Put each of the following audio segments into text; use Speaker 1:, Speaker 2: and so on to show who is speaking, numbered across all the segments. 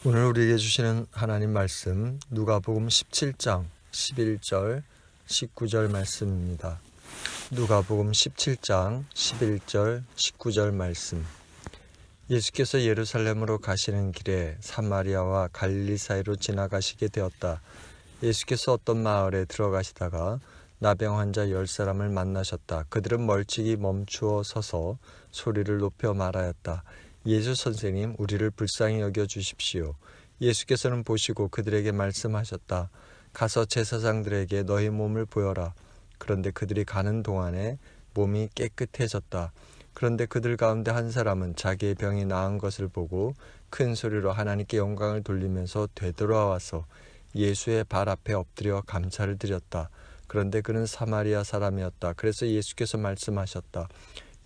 Speaker 1: 오늘 우리에게 주시는 하나님 말씀 누가복음 17장 11절 19절 말씀입니다. 누가복음 17장 11절 19절 말씀. 예수께서 예루살렘으로 가시는 길에 사마리아와 갈릴리 사이로 지나가시게 되었다. 예수께서 어떤 마을에 들어가시다가 나병 환자 10사람을 만나셨다. 그들은 멀찍이 멈추어 서서 소리를 높여 말하였다. 예수 선생님, 우리를 불쌍히 여겨 주십시오. 예수께서는 보시고 그들에게 말씀하셨다. 가서 제사장들에게 너희 몸을 보여라. 그런데 그들이 가는 동안에 몸이 깨끗해졌다. 그런데 그들 가운데 한 사람은 자기의 병이 나은 것을 보고 큰 소리로 하나님께 영광을 돌리면서 되돌아와서 예수의 발 앞에 엎드려 감사를 드렸다. 그런데 그는 사마리아 사람이었다. 그래서 예수께서 말씀하셨다.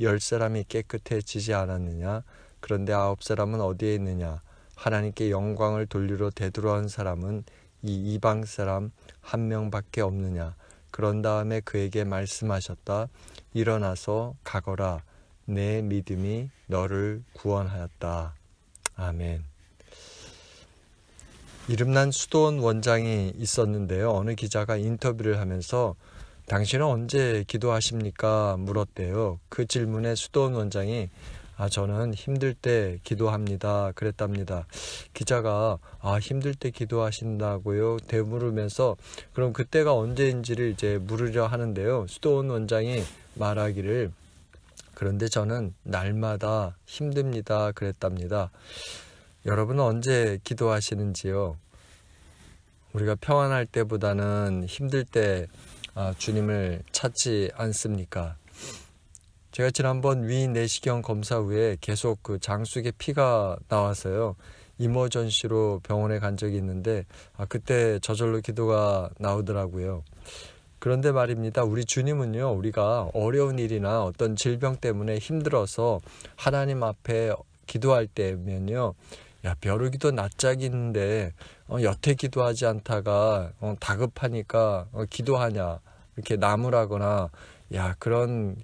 Speaker 1: 10사람이 깨끗해지지 않았느냐? 그런데 9사람은 어디에 있느냐? 하나님께 영광을 돌리러 되돌아온 사람은 이 이방 사람 한 명밖에 없느냐? 그런 다음에 그에게 말씀하셨다. 일어나서 가거라. 내 믿음이 너를 구원하였다. 아멘. 이름난 수도원 원장이 있었는데요. 어느 기자가 인터뷰를 하면서 당신은 언제 기도하십니까? 물었대요. 그 질문에 수도원 원장이 저는 힘들 때 기도합니다. 그랬답니다. 기자가 힘들 때 기도하신다고요? 되물으면서 그럼 그때가 언제인지를 이제 물으려 하는데요. 수도원 원장이 말하기를 그런데 저는 날마다 힘듭니다. 그랬답니다. 여러분은 언제 기도하시는지요? 우리가 평안할 때보다는 힘들 때 주님을 찾지 않습니까? 제가 지난번 위 내시경 검사 후에 계속 그 장숙에 피가 나와서요. 이머전시로 병원에 간 적이 있는데 그때 저절로 기도가 나오더라고요. 그런데 말입니다. 우리 주님은요. 우리가 어려운 일이나 어떤 질병 때문에 힘들어서 하나님 앞에 기도할 때면요. 벼르기도 낯짝이 있는데 여태 기도하지 않다가 다급하니까 기도하냐 이렇게 나무라거나 그런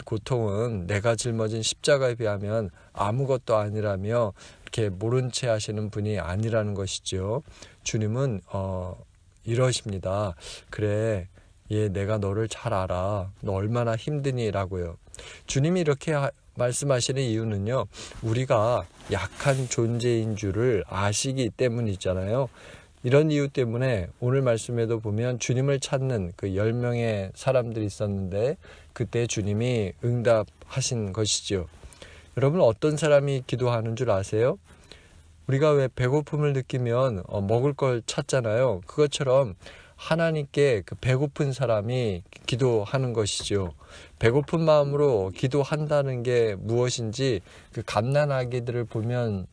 Speaker 1: 고통은 내가 짊어진 십자가에 비하면 아무것도 아니라며 이렇게 모른 채 하시는 분이 아니라는 것이죠. 주님은 이러십니다. 그래, 내가 너를 잘 알아. 너 얼마나 힘드니? 라고요. 주님이 이렇게 말씀하시는 이유는요. 우리가 약한 존재인 줄을 아시기 때문이잖아요. 이런 이유 때문에 오늘 말씀에도 보면 주님을 찾는 그 10명의 사람들이 있었는데 그때 주님이 응답하신 것이죠. 여러분 어떤 사람이 기도하는 줄 아세요? 우리가 왜 배고픔을 느끼면 먹을 걸 찾잖아요. 그것처럼 하나님께 그 배고픈 사람이 기도하는 것이죠. 배고픈 마음으로 기도한다는 게 무엇인지 그 갓난아기들을 보면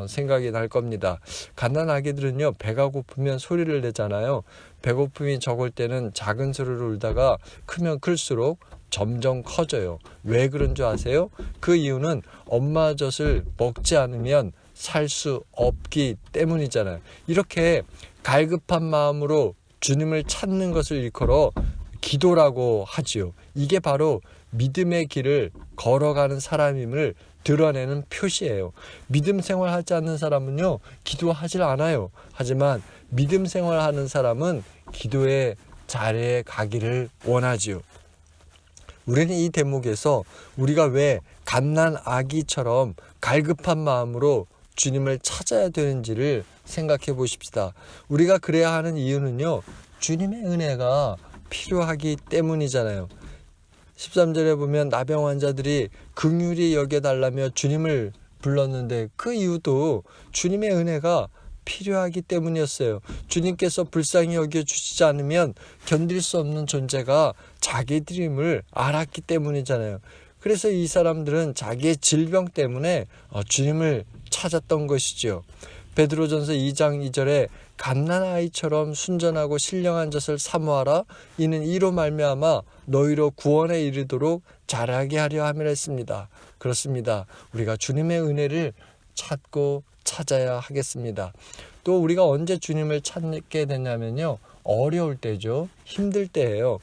Speaker 1: 생각이 날 겁니다. 갓난아기들은요 배가 고프면 소리를 내잖아요. 배고픔이 적을 때는 작은 소리로 울다가 크면 클수록 점점 커져요. 왜 그런 줄 아세요? 그 이유는 엄마 젖을 먹지 않으면 살 수 없기 때문이잖아요. 이렇게 갈급한 마음으로 주님을 찾는 것을 일컬어 기도라고 하지요. 이게 바로 믿음의 길을 걸어가는 사람임을 드러내는 표시예요. 믿음 생활하지 않는 사람은요 기도하질 않아요. 하지만 믿음 생활하는 사람은 기도의 자리에 가기를 원하지요. 우리는 이 대목에서 우리가 왜 갓난아기처럼 갈급한 마음으로 주님을 찾아야 되는지를 생각해 보십시다. 우리가 그래야 하는 이유는요 주님의 은혜가 필요하기 때문이잖아요. 13절에 보면 나병 환자들이 긍휼히 여겨달라며 주님을 불렀는데 그 이유도 주님의 은혜가 필요하기 때문이었어요. 주님께서 불쌍히 여겨주시지 않으면 견딜 수 없는 존재가 자기들임을 알았기 때문이잖아요. 그래서 이 사람들은 자기의 질병 때문에 주님을 찾았던 것이죠. 베드로전서 2장 2절에 갓난아이처럼 순전하고 신령한 젖을 사모하라. 이는 이로 말미암아 너희로 구원에 이르도록 자라게 하려 함이라 했습니다. 그렇습니다. 우리가 주님의 은혜를 찾고 찾아야 하겠습니다. 또 우리가 언제 주님을 찾게 되냐면요. 어려울 때죠. 힘들 때예요.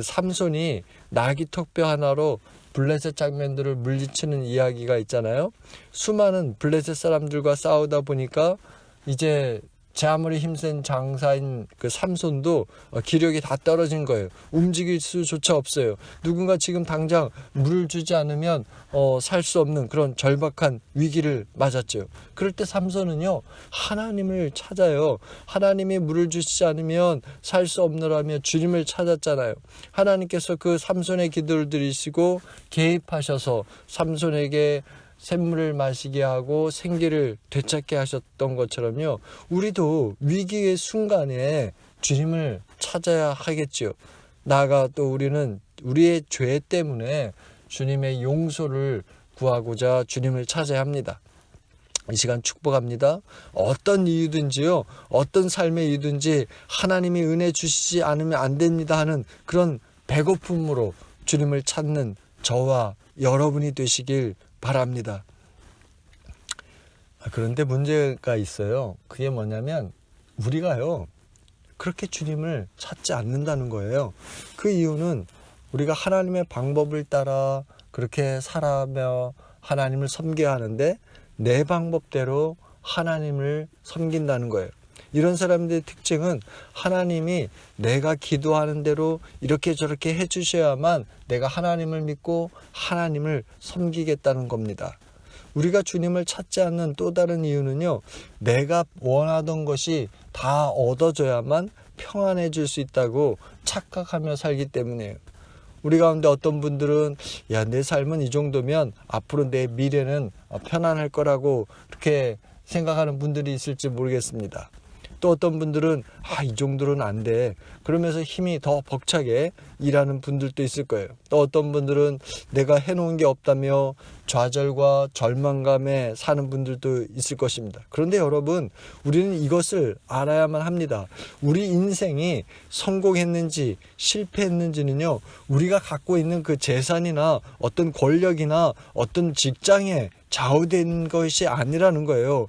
Speaker 1: 삼손이 나귀 턱뼈 하나로 블레셋 장면들을 물리치는 이야기가 있잖아요. 수많은 블레셋 사람들과 싸우다 보니까 이제 제 아무리 힘센 장사인 그 삼손도 기력이 다 떨어진 거예요. 움직일 수조차 없어요. 누군가 지금 당장 물을 주지 않으면 살 수 없는 그런 절박한 위기를 맞았죠. 그럴 때 삼손은요, 하나님을 찾아요. 하나님이 물을 주시지 않으면 살 수 없느라며 주님을 찾았잖아요. 하나님께서 그 삼손의 기도를 들으시고 개입하셔서 삼손에게 샘물을 마시게 하고 생기를 되찾게 하셨던 것처럼요, 우리도 위기의 순간에 주님을 찾아야 하겠죠. 나아가 또 우리는 우리의 죄 때문에 주님의 용서를 구하고자 주님을 찾아야 합니다. 이 시간 축복합니다. 어떤 이유든지요, 어떤 삶의 이유든지 하나님이 은혜 주시지 않으면 안 됩니다 하는 그런 배고픔으로 주님을 찾는 저와 여러분이 되시길 바랍니다. 그런데 문제가 있어요. 그게 뭐냐면 우리가요, 그렇게 주님을 찾지 않는다는 거예요. 그 이유는 우리가 하나님의 방법을 따라 그렇게 살아며 하나님을 섬겨야 하는데 내 방법대로 하나님을 섬긴다는 거예요. 이런 사람들의 특징은 하나님이 내가 기도하는 대로 이렇게 저렇게 해주셔야만 내가 하나님을 믿고 하나님을 섬기겠다는 겁니다. 우리가 주님을 찾지 않는 또 다른 이유는요, 내가 원하던 것이 다 얻어져야만 평안해질 수 있다고 착각하며 살기 때문이에요. 우리 가운데 어떤 분들은 내 삶은 이 정도면 앞으로 내 미래는 편안할 거라고 그렇게 생각하는 분들이 있을지 모르겠습니다. 또 어떤 분들은 이 정도는 안 돼, 그러면서 힘이 더 벅차게 일하는 분들도 있을 거예요. 또 어떤 분들은 내가 해놓은 게 없다며 좌절과 절망감에 사는 분들도 있을 것입니다. 그런데 여러분, 우리는 이것을 알아야만 합니다. 우리 인생이 성공했는지 실패했는지는요, 우리가 갖고 있는 그 재산이나 어떤 권력이나 어떤 직장에 좌우된 것이 아니라는 거예요.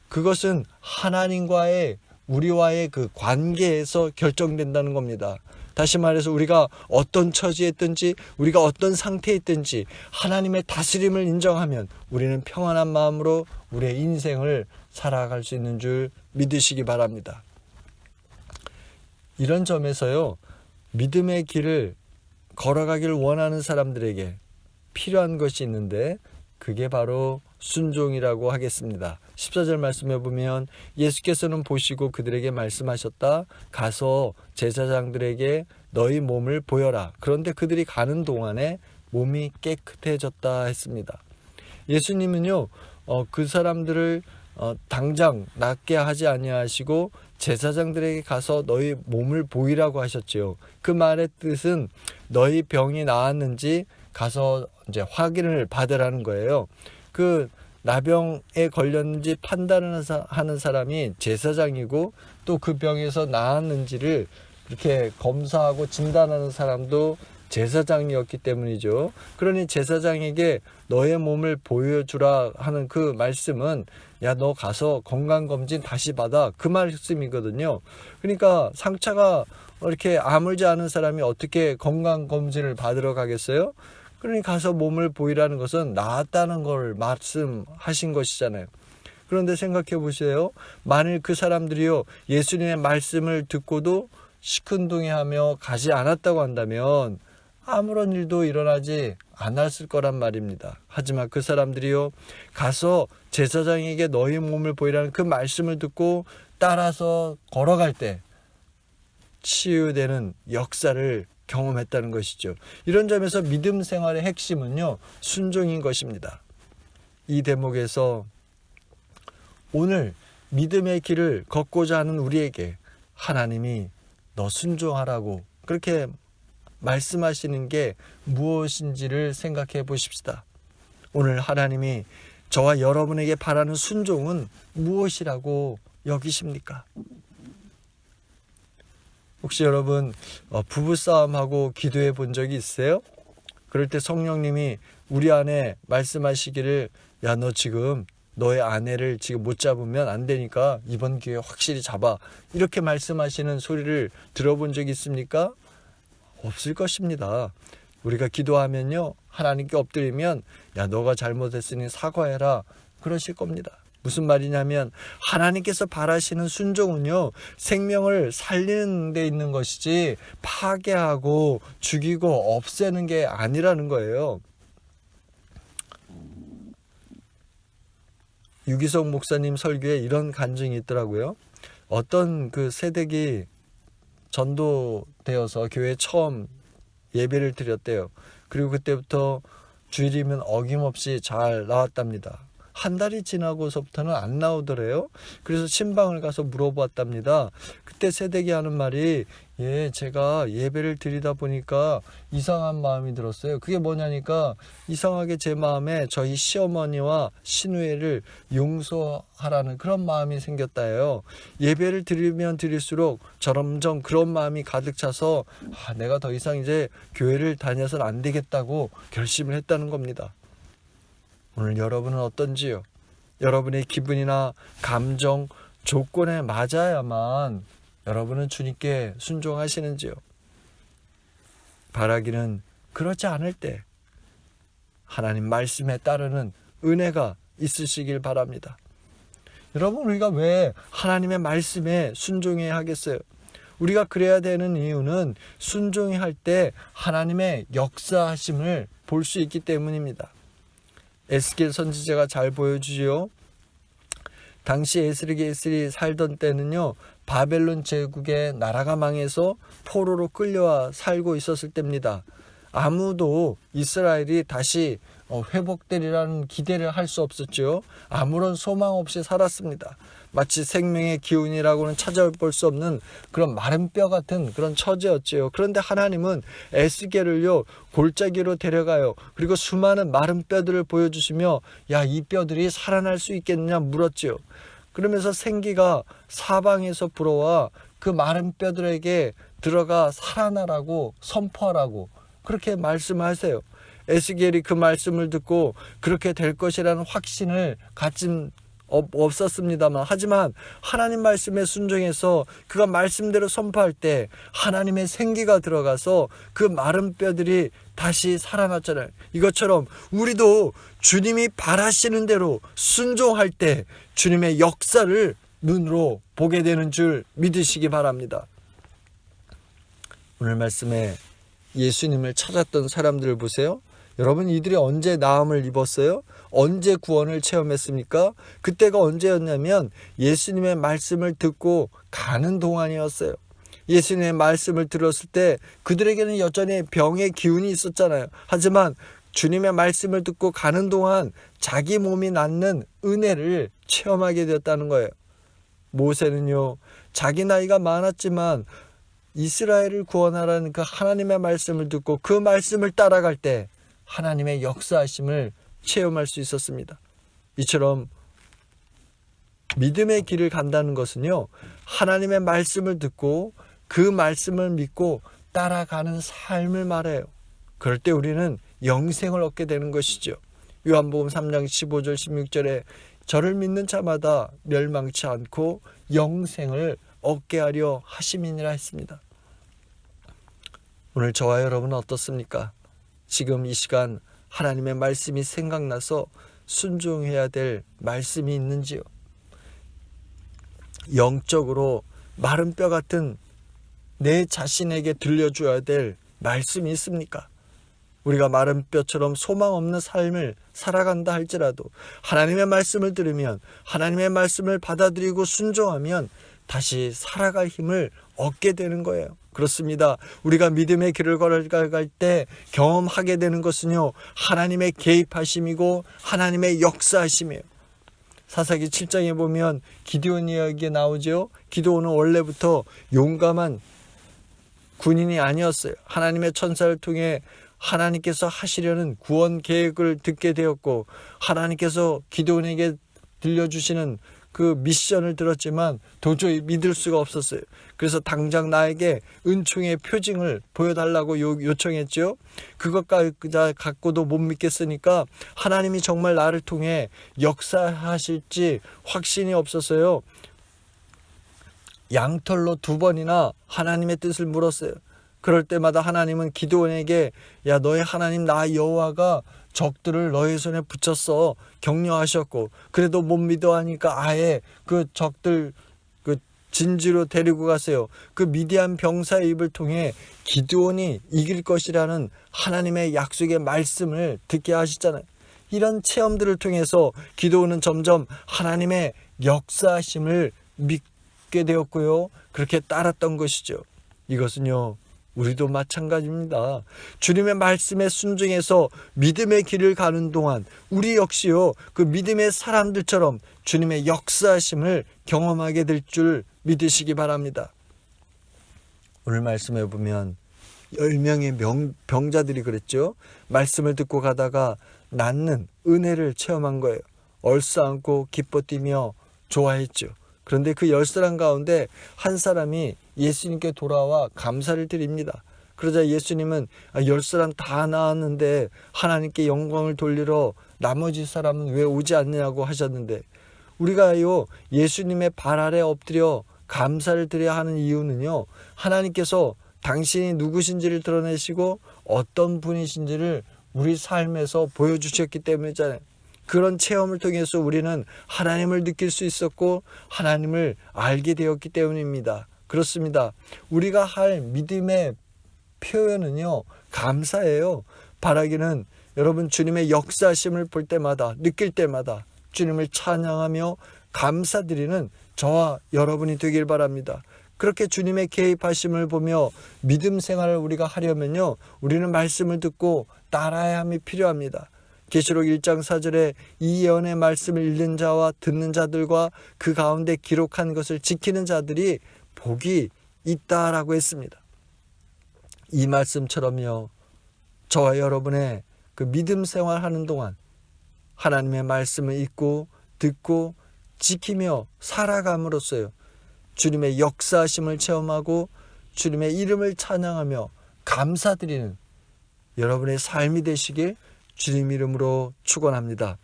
Speaker 1: 그것은 하나님과의 우리와의 그 관계에서 결정된다는 겁니다. 다시 말해서 우리가 어떤 처지에 있든지 우리가 어떤 상태에 있든지 하나님의 다스림을 인정하면 우리는 평안한 마음으로 우리의 인생을 살아갈 수 있는 줄 믿으시기 바랍니다. 이런 점에서요, 믿음의 길을 걸어가길 원하는 사람들에게 필요한 것이 있는데 그게 바로 순종이라고 하겠습니다. 14절 말씀에 보면 예수께서는 보시고 그들에게 말씀하셨다. 가서 제사장들에게 너희 몸을 보여라. 그런데 그들이 가는 동안에 몸이 깨끗해졌다 했습니다. 예수님은요, 그 사람들을 당장 낫게 하지 아니하시고 제사장들에게 가서 너희 몸을 보이라고 하셨지요. 그 말의 뜻은 너희 병이 나았는지 가서 이제 확인을 받으라는 거예요. 그 나병에 걸렸는지 판단을 하는 사람이 제사장이고 또 그 병에서 나았는지를 이렇게 검사하고 진단하는 사람도 제사장이었기 때문이죠. 그러니 제사장에게 너의 몸을 보여주라 하는 그 말씀은 너 가서 건강검진 다시 받아, 그 말씀이거든요. 그러니까 상처가 이렇게 아물지 않은 사람이 어떻게 건강검진을 받으러 가겠어요? 그러니 가서 몸을 보이라는 것은 나았다는 걸 말씀하신 것이잖아요. 그런데 생각해 보세요. 만일 그 사람들이요, 예수님의 말씀을 듣고도 시큰둥해하며 가지 않았다고 한다면 아무런 일도 일어나지 않았을 거란 말입니다. 하지만 그 사람들이요, 가서 제사장에게 너희 몸을 보이라는 그 말씀을 듣고 따라서 걸어갈 때 치유되는 역사를 경험했다는 것이죠. 이런 점에서 믿음 생활의 핵심은요, 순종인 것입니다. 이 대목에서 오늘 믿음의 길을 걷고자 하는 우리에게 하나님이 너 순종하라고 그렇게 말씀하시는 게 무엇인지를 생각해 보십시다. 오늘 하나님이 저와 여러분에게 바라는 순종은 무엇이라고 여기십니까? 혹시 여러분 부부싸움하고 기도해 본 적이 있어요? 그럴 때 성령님이 우리 안에 말씀하시기를 너 지금 너의 아내를 지금 못 잡으면 안 되니까 이번 기회에 확실히 잡아, 이렇게 말씀하시는 소리를 들어본 적이 있습니까? 없을 것입니다. 우리가 기도하면요, 하나님께 엎드리면 야, 너가 잘못했으니 사과해라 그러실 겁니다. 무슨 말이냐면 하나님께서 바라시는 순종은요, 생명을 살리는 데 있는 것이지 파괴하고 죽이고 없애는 게 아니라는 거예요. 유기성 목사님 설교에 이런 간증이 있더라고요. 어떤 그 세댁이 전도되어서 교회에 처음 예배를 드렸대요. 그리고 그때부터 주일이면 어김없이 잘 나왔답니다. 한 달이 지나고서부터는 안 나오더래요. 그래서 신방을 가서 물어봤답니다. 그때 세댁이 하는 말이 제가 예배를 드리다 보니까 이상한 마음이 들었어요. 그게 뭐냐니까 이상하게 제 마음에 저희 시어머니와 시누이를 용서하라는 그런 마음이 생겼다예요. 예배를 드리면 드릴수록 점점 그런 마음이 가득 차서 내가 더 이상 이제 교회를 다녀서는 안 되겠다고 결심을 했다는 겁니다. 오늘 여러분은 어떤지요? 여러분의 기분이나 감정, 조건에 맞아야만 여러분은 주님께 순종하시는지요? 바라기는 그렇지 않을 때 하나님 말씀에 따르는 은혜가 있으시길 바랍니다. 여러분, 우리가 왜 하나님의 말씀에 순종해야 하겠어요? 우리가 그래야 되는 이유는 순종해야 할 때 하나님의 역사하심을 볼 수 있기 때문입니다. 에스겔 선지자가 잘 보여주지요. 당시 에스겔이 살던 때는요, 바벨론 제국의 나라가 망해서 포로로 끌려와 살고 있었을 때입니다. 아무도 이스라엘이 다시 회복되리라는 기대를 할 수 없었죠. 아무런 소망 없이 살았습니다. 마치 생명의 기운이라고는 찾아볼 수 없는 그런 마른 뼈 같은 그런 처지였지요. 그런데 하나님은 에스겔을요, 골짜기로 데려가요. 그리고 수많은 마른 뼈들을 보여주시며 이 뼈들이 살아날 수 있겠느냐 물었지요. 그러면서 생기가 사방에서 불어와 그 마른 뼈들에게 들어가 살아나라고 선포하라고 그렇게 말씀하세요. 에스겔이 그 말씀을 듣고 그렇게 될 것이라는 확신을 갖진 없었습니다만, 하지만 하나님 말씀에 순종해서 그가 말씀대로 선포할 때 하나님의 생기가 들어가서 그 마른 뼈들이 다시 살아났잖아요. 이것처럼 우리도 주님이 바라시는 대로 순종할 때 주님의 역사를 눈으로 보게 되는 줄 믿으시기 바랍니다. 오늘 말씀에 예수님을 찾았던 사람들을 보세요. 여러분, 이들이 언제 나음을 입었어요? 언제 구원을 체험했습니까? 그때가 언제였냐면 예수님의 말씀을 듣고 가는 동안이었어요. 예수님의 말씀을 들었을 때 그들에게는 여전히 병의 기운이 있었잖아요. 하지만 주님의 말씀을 듣고 가는 동안 자기 몸이 낫는 은혜를 체험하게 되었다는 거예요. 모세는요, 자기 나이가 많았지만 이스라엘을 구원하라는 그 하나님의 말씀을 듣고 그 말씀을 따라갈 때 하나님의 역사하심을 체험할 수 있었습니다. 이처럼 믿음의 길을 간다는 것은요, 하나님의 말씀을 듣고 그 말씀을 믿고 따라가는 삶을 말해요. 그럴 때 우리는 영생을 얻게 되는 것이죠. 요한복음 3장 15절 16절에 저를 믿는 자마다 멸망치 않고 영생을 얻게 하려 하심이니라 했습니다. 오늘 저와 여러분은 어떻습니까? 지금 이 시간 하나님의 말씀이 생각나서 순종해야 될 말씀이 있는지요? 영적으로 마른 뼈 같은 내 자신에게 들려줘야 될 말씀이 있습니까? 우리가 마른 뼈처럼 소망 없는 삶을 살아간다 할지라도 하나님의 말씀을 들으면, 하나님의 말씀을 받아들이고 순종하면 다시 살아갈 힘을 얻게 되는 거예요. 그렇습니다. 우리가 믿음의 길을 걸어갈 때 경험하게 되는 것은요, 하나님의 개입하심이고 하나님의 역사하심이에요. 사사기 7장에 보면 기드온 이야기가 나오죠. 기드온은 원래부터 용감한 군인이 아니었어요. 하나님의 천사를 통해 하나님께서 하시려는 구원 계획을 듣게 되었고, 하나님께서 기드온에게 들려주시는 그 미션을 들었지만 도저히 믿을 수가 없었어요. 그래서 당장 나에게 은총의 표징을 보여달라고 요청했죠. 그것까지 갖고도 못 믿겠으니까 하나님이 정말 나를 통해 역사하실지 확신이 없었어요. 양털로 2번이나 하나님의 뜻을 물었어요. 그럴 때마다 하나님은 기드온에게 야, 너의 하나님 나 여호와가 적들을 너의 손에 붙였어 격려하셨고, 그래도 못 믿어 하니까 아예 그 적들 그 진지로 데리고 가세요. 그 미디안 병사의 입을 통해 기드온이 이길 것이라는 하나님의 약속의 말씀을 듣게 하시잖아요. 이런 체험들을 통해서 기드온은 점점 하나님의 역사하심을 믿게 되었고요. 그렇게 따랐던 것이죠. 이것은요, 우리도 마찬가지입니다. 주님의 말씀에 순종해서 믿음의 길을 가는 동안 우리 역시요, 그 믿음의 사람들처럼 주님의 역사하심을 경험하게 될 줄 믿으시기 바랍니다. 오늘 말씀해 보면 10명의 병자들이 그랬죠. 말씀을 듣고 가다가 낫는 은혜를 체험한 거예요. 얼싸안고 기뻐 뛰며 좋아했죠. 그런데 그 10사람 가운데 한 사람이 예수님께 돌아와 감사를 드립니다. 그러자 예수님은 10사람 다 나았는데 하나님께 영광을 돌리러 나머지 사람은 왜 오지 않느냐고 하셨는데, 우리가요 예수님의 발 아래 엎드려 감사를 드려야 하는 이유는요, 하나님께서 당신이 누구신지를 드러내시고 어떤 분이신지를 우리 삶에서 보여주셨기 때문이잖아요. 그런 체험을 통해서 우리는 하나님을 느낄 수 있었고 하나님을 알게 되었기 때문입니다. 그렇습니다. 우리가 할 믿음의 표현은요, 감사예요. 바라기는 여러분 주님의 역사심을 볼 때마다, 느낄 때마다 주님을 찬양하며 감사드리는 저와 여러분이 되길 바랍니다. 그렇게 주님의 개입하심을 보며 믿음 생활을 우리가 하려면요, 우리는 말씀을 듣고 따라야 함이 필요합니다. 계시록 1장 4절에 이 예언의 말씀을 읽는 자와 듣는 자들과 그 가운데 기록한 것을 지키는 자들이 복이 있다라고 했습니다. 이 말씀처럼요, 저와 여러분의 그 믿음 생활하는 동안 하나님의 말씀을 읽고 듣고 지키며 살아감으로써요, 주님의 역사하심을 체험하고 주님의 이름을 찬양하며 감사드리는 여러분의 삶이 되시길 주님 이름으로 축원합니다.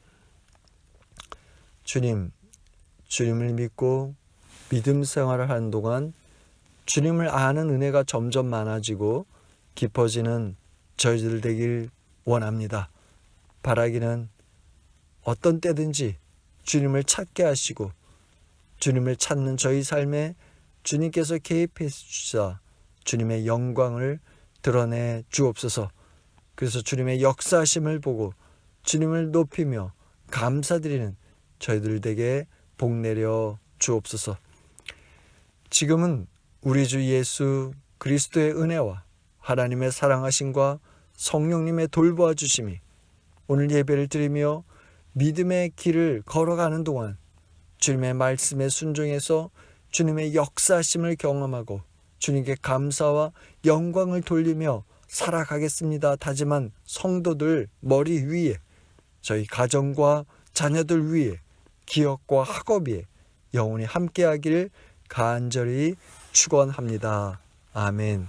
Speaker 1: 주님을 믿고 믿음 생활을 하는 동안 주님을 아는 은혜가 점점 많아지고 깊어지는 저희들 되길 원합니다. 바라기는 어떤 때든지 주님을 찾게 하시고 주님을 찾는 저희 삶에 주님께서 개입해 주시사 주님의 영광을 드러내 주옵소서. 그래서 주님의 역사하심을 보고 주님을 높이며 감사드리는 저희들 되게 복 내려 주옵소서. 지금은 우리 주 예수 그리스도의 은혜와 하나님의 사랑하심과 성령님의 돌보아 주심이 오늘 예배를 드리며 믿음의 길을 걸어가는 동안 주님의 말씀에 순종해서 주님의 역사심을 경험하고 주님께 감사와 영광을 돌리며 살아가겠습니다 다짐한 성도들 머리 위에, 저희 가정과 자녀들 위에, 기업과 학업 위에 영원히 함께하기를 간절히 축원합니다. 아멘.